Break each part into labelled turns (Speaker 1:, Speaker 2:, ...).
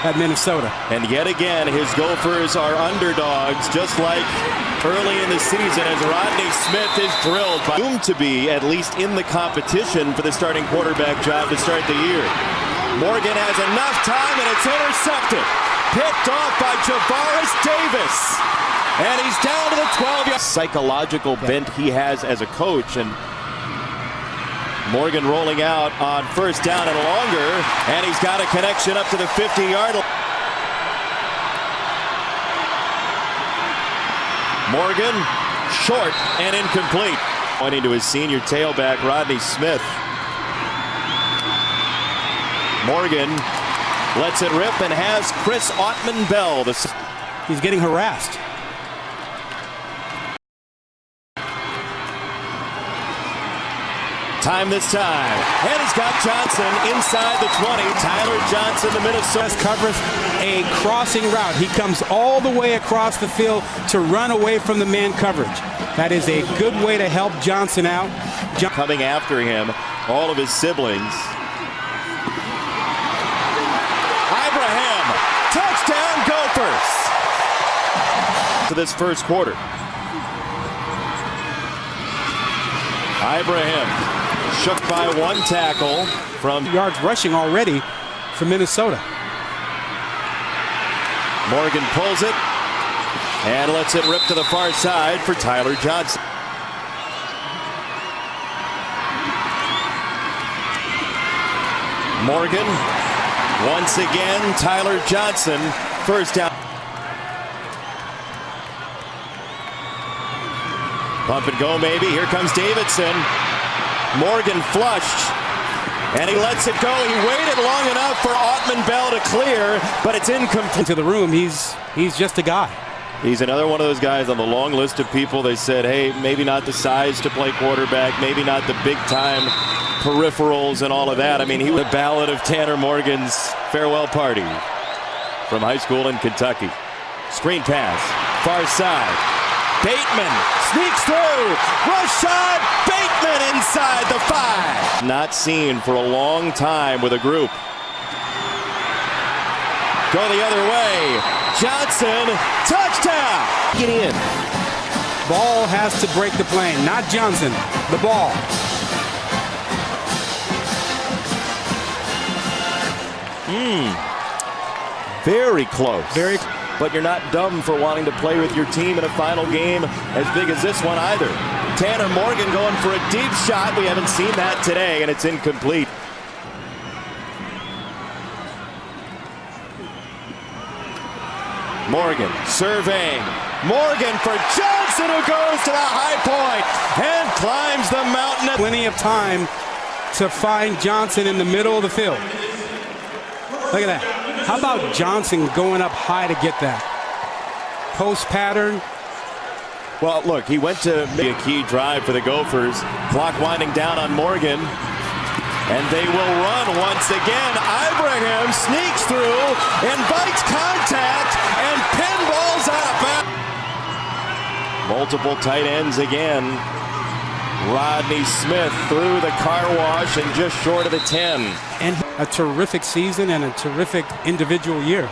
Speaker 1: at Minnesota.
Speaker 2: And yet again, his Gophers are underdogs, just like early in the season as Rodney Smith is drilled by whom to be at least in the competition for the starting quarterback job to start the year. Morgan has enough time, and it's intercepted. Picked off by Javaris Davis. And he's down to the 12-yard. Psychological bent he has as a coach, and Morgan rolling out on first down and longer, and he's got a connection up to the 50-yard line. Morgan, short and incomplete. Pointing to his senior tailback, Rodney Smith. Morgan lets it rip and has Chris Ottman-Bell.
Speaker 1: He's getting harassed.
Speaker 2: Time this time. And he's got Johnson inside the 20. Tyler Johnson, the Minnesota.
Speaker 1: Covers a crossing route. He comes all the way across the field to run away from the man coverage. That is a good way to help Johnson out.
Speaker 2: Coming after him, all of his siblings. Ibrahim, touchdown Gophers! To this first quarter. Ibrahim shook by one tackle from
Speaker 1: yards rushing already for Minnesota.
Speaker 2: Morgan pulls it and lets it rip to the far side for Tyler Johnson. Morgan, once again, Tyler Johnson, first down. Pump and go maybe, here comes Davidson. Morgan flushed, and he lets it go. He waited long enough for Ottman-Bell to clear, but it's incomplete.
Speaker 1: To the room, he's just a guy.
Speaker 2: He's another one of those guys on the long list of people they said, hey, maybe not the size to play quarterback, maybe not the big-time peripherals and all of that. I mean, he was the ballad of Tanner Morgan's farewell party from high school in Kentucky. Screen pass, far side. Bateman sneaks through. Rashad Bateman inside the 5. Not seen for a long time with a group. Go the other way. Johnson, touchdown. Get in.
Speaker 1: Ball has to break the plane, not Johnson. The ball.
Speaker 2: Very close.
Speaker 1: Very.
Speaker 2: But you're not dumb for wanting to play with your team in a final game as big as this one either. Tanner Morgan going for a deep shot. We haven't seen that today, and it's incomplete. Morgan surveying. Morgan for Johnson, who goes to the high point and climbs the mountain.
Speaker 1: Plenty of time to find Johnson in the middle of the field. Look at that. How about Johnson going up high to get that? Post pattern.
Speaker 2: Well, look, he went to make a key drive for the Gophers. Clock winding down on Morgan. And they will run once again. Ibrahim sneaks through, invites contact, and pinballs out of bounds. Multiple tight ends again. Rodney Smith through the car wash and just short of the 10.
Speaker 1: And a terrific season and a terrific individual year.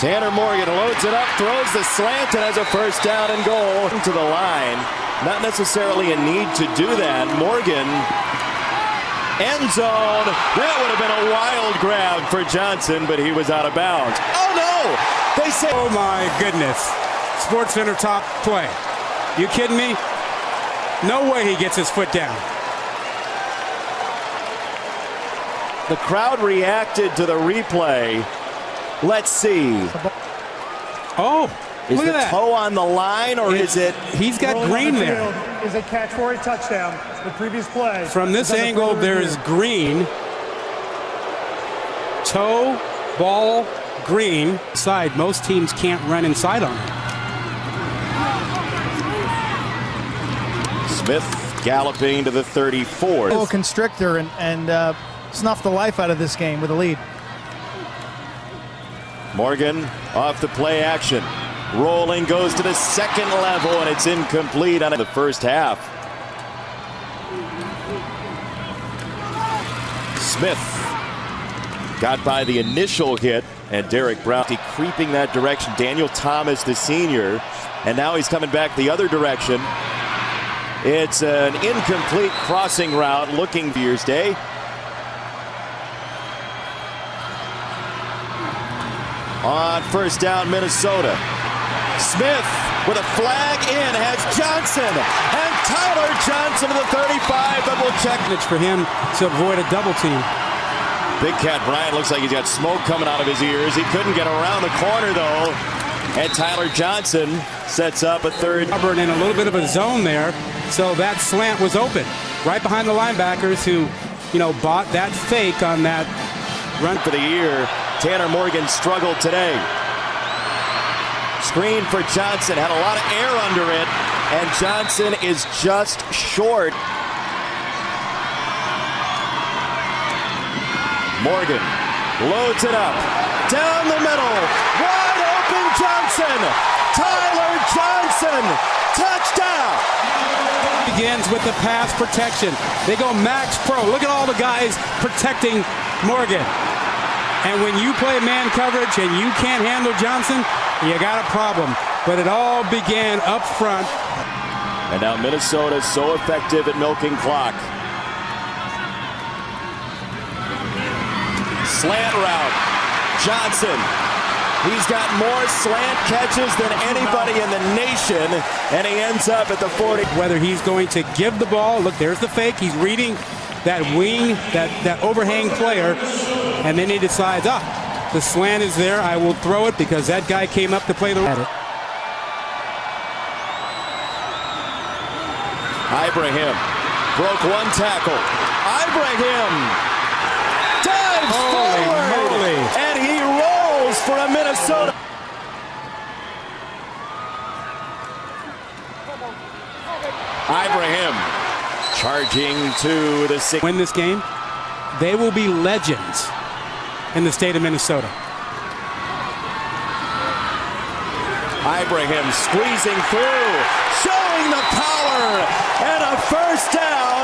Speaker 2: Tanner Morgan loads it up, throws the slant, and has a first down and goal to the line. Not necessarily a need to do that. Morgan, end zone. That would have been a wild grab for Johnson, but he was out of bounds. Oh no! They say,
Speaker 1: oh my goodness. SportsCenter top play. You kidding me? No way he gets his foot down.
Speaker 2: The crowd reacted to the replay. Let's see.
Speaker 1: Oh,
Speaker 2: is
Speaker 1: look
Speaker 2: the
Speaker 1: at that.
Speaker 2: toe on the line, or is it?
Speaker 1: He's got green there.
Speaker 3: Is a catch for a touchdown. The previous play.
Speaker 1: From this angle, there's green. Toe, ball, green. Side. Most teams can't run inside on it.
Speaker 2: Smith galloping to the 34.
Speaker 3: A constrictor and snuff the life out of this game with a lead.
Speaker 2: Morgan off the play action. Rolling, goes to the second level, and it's incomplete on the first half. Smith got by the initial hit, and Derek Brown creeping that direction. Daniel Thomas, the senior, and now he's coming back the other direction. It's an incomplete crossing route looking for Year's Day. On first down, Minnesota. Smith with a flag in has Johnson, and Tyler Johnson to the 35, but we'll check.
Speaker 1: It's for him to avoid a double team.
Speaker 2: Big Cat Bryant looks like he's got smoke coming out of his ears. He couldn't get around the corner though, and Tyler Johnson sets up a third.
Speaker 1: Auburn in a little bit of a zone there, so that slant was open right behind the linebackers who, bought that fake on that run
Speaker 2: for the year. Tanner Morgan struggled today. Screen for Johnson, had a lot of air under it, and Johnson is just short. Morgan loads it up, down the middle, wide open Johnson, Tyler Johnson, touchdown.
Speaker 1: Begins with the pass protection. They go max pro. Look at all the guys protecting Morgan. And when you play man coverage and you can't handle Johnson, you got a problem. But it all began up front.
Speaker 2: And now Minnesota is so effective at milking clock. Slant route. Johnson. He's got more slant catches than anybody in the nation, and he ends up at the 40.
Speaker 1: Whether he's going to give the ball, look, there's the fake. He's reading that wing, that overhang player, and then he decides, the slant is there. I will throw it because that guy came up to play the at it.
Speaker 2: Ibrahim broke one tackle. Ibrahim dives forward, and he rolls for a Minnesota. Ibrahim charging to the 6.
Speaker 1: Win this game, they will be legends in the state of Minnesota.
Speaker 2: Ibrahim squeezing through, showing the power, and a first down.